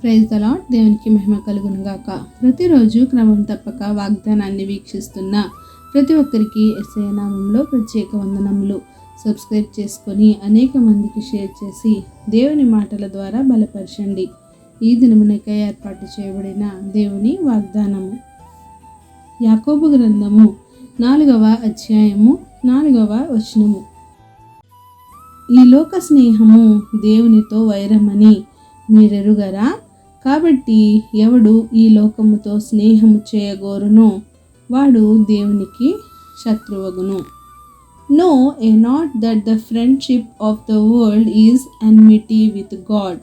Praise the lord. దేవునికి మహిమ కలుగును గాక. ప్రతిరోజు క్రమం తప్పక వాగ్దానాన్ని వీక్షిస్తున్న ప్రతి ఒక్కరికి యేసయ్య నామంలో ప్రత్యేక వందనములు. సబ్స్క్రైబ్ చేసుకొని అనేక మందికి షేర్ చేసి దేవుని మాటల ద్వారా బలపరచండి. ఈ దినమునకై ఏర్పాటు చేయబడిన దేవుని వాగ్దానము యాకోబు గ్రంథము 4వ అధ్యాయము 4వ వచనము. ఈ లోక స్నేహము దేవునితో వైరమని మీరెరుగరా? కాబట్టి ఎవడు ఈ లోకముతో స్నేహము చేయగోరునో వాడు దేవునికి శత్రువగును. Know ye not that the friendship of the world is enmity with God?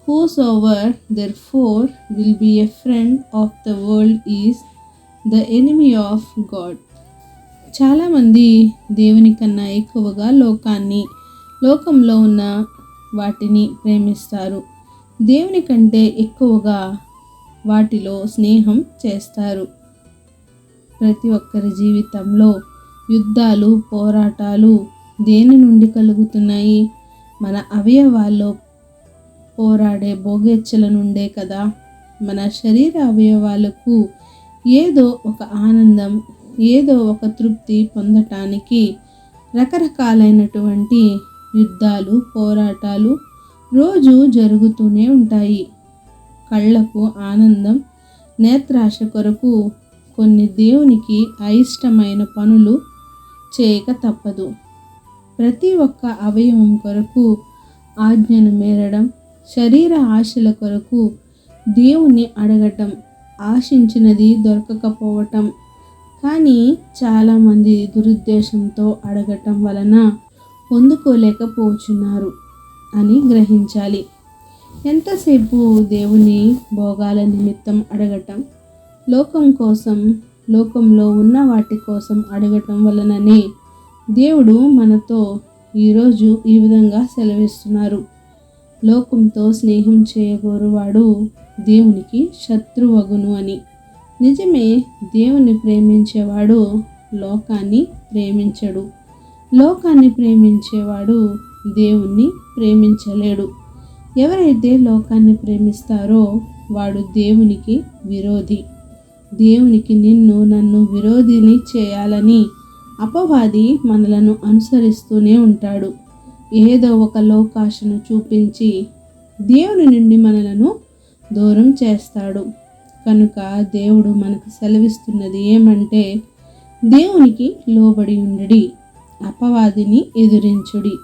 Whosoever therefore will be a friend of the world is the enemy of God. చాలామంది దేవుని కన్నా ఎక్కువగా లోకంలో ఉన్న వాటిని ప్రేమిస్తారు. దేవుని కంటే ఎక్కువగా వాటిలో స్నేహం చేస్తారు. ప్రతి ఒక్కరి జీవితంలో యుద్ధాలు, పోరాటాలు దేని నుండి కలుగుతున్నాయి? మన అవయవాల్లో పోరాడే భోగేచ్ఛల నుండే కదా. మన శరీర అవయవాలకు ఏదో ఒక ఆనందం, ఏదో ఒక తృప్తి పొందటానికి రకరకాలైనటువంటి యుద్ధాలు, పోరాటాలు రోజు జరుగుతూనే ఉంటాయి. కళ్ళకు ఆనందం, నేత్రాశ కొరకు కొన్ని దేవునికి అయిష్టమైన పనులు చేయక తప్పదు. ప్రతి ఒక్క అవయవం కొరకు ఆజ్ఞను మేరడం, శరీర ఆశల కొరకు దేవుని అడగటం, ఆశించినది దొరకకపోవటం. కానీ చాలామంది దురుద్దేశంతో అడగటం వలన పొందుకోలేకపోతున్నారు అని గ్రహించాలి. ఎంతసేపు దేవుని భోగాల నిమిత్తం అడగటం, లోకం కోసం, లోకంలో ఉన్న వాటి కోసం అడగటం వలననే దేవుడు మనతో ఈరోజు ఈ విధంగా సెలవిస్తున్నారు. లోకంతో స్నేహం చేయగోరువాడు దేవునికి శత్రువగును అని. నిజమే, దేవుని ప్రేమించేవాడు లోకాన్ని ప్రేమించడు. లోకాన్ని ప్రేమించేవాడు దేవుణ్ణి ప్రేమించలేడు. ఎవరైతే లోకాన్ని ప్రేమిస్తారో వాడు దేవునికి విరోధి. దేవునికి నన్ను విరోధిని చేయాలని అపవాది మనలను అనుసరిస్తూనే ఉంటాడు. ఏదో ఒక లోకాశను చూపించి దేవుని నుండి మనలను దూరం చేస్తాడు. కనుక దేవుడు మనకు సెలవిస్తున్నది ఏమంటే, దేవునికి లోబడి ఉండుడి, అపవాదిని ఎదురించుడి,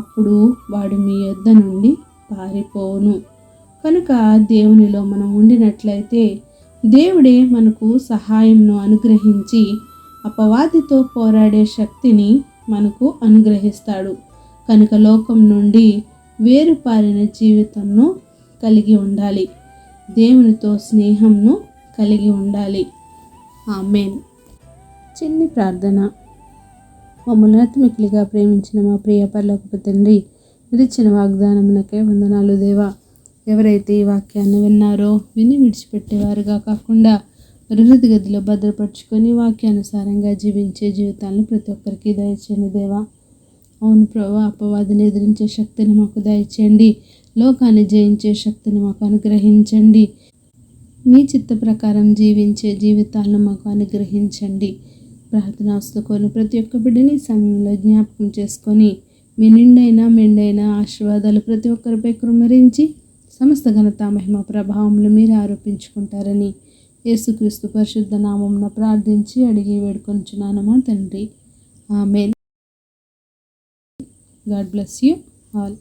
అప్పుడు వాడు మీ యొద్ద నుండి పారిపోవును. కనుక దేవునిలో మనం ఉండినట్లయితే దేవుడే మనకు సహాయంను అనుగ్రహించి అపవాదితో పోరాడే శక్తిని మనకు అనుగ్రహిస్తాడు. కనుక లోకం నుండి వేరుపారిన జీవితంను కలిగి ఉండాలి. దేవునితో స్నేహంను కలిగి ఉండాలి. ఆమేన్. చిన్ని ప్రార్థన. మమ్మల్ని అతిమిక్కిలిగా ప్రేమించిన మా ప్రియ పరలోకపు తండ్రి, విరిచిన వాగ్దానమునకే వందనాలు దేవా. ఎవరైతే ఈ వాక్యాన్ని విన్నారో విని విడిచిపెట్టేవారుగా కాకుండా హృదయ గదిలో భద్రపరుచుకొని వాక్యానుసారంగా జీవించే జీవితాలను ప్రతి ఒక్కరికి దయచేయండి దేవా. అవును ప్రభా, అపవాదిని ఎదిరించే శక్తిని మాకు దయచేయండి. లోకాన్ని జయించే శక్తిని మాకు అనుగ్రహించండి. మీ చిత్త ప్రకారం జీవించే జీవితాలను మాకు అనుగ్రహించండి. ప్రార్థనాస్తుకొని ప్రతి ఒక్క బిడ్డని సమయంలో జ్ఞాపకం చేసుకొని మీ మెండైన ఆశీర్వాదాలు ప్రతి ఒక్కరిపై కృమ్మరించి సమస్త ఘనత, మహిమ, ప్రభావములు మీరు ఆరోపించుకుంటారని యేసుక్రీస్తు పరిశుద్ధ నామమున ప్రార్థించి అడిగి వేడుకొంచున్నాను మా తండ్రి. Amen. God bless you all.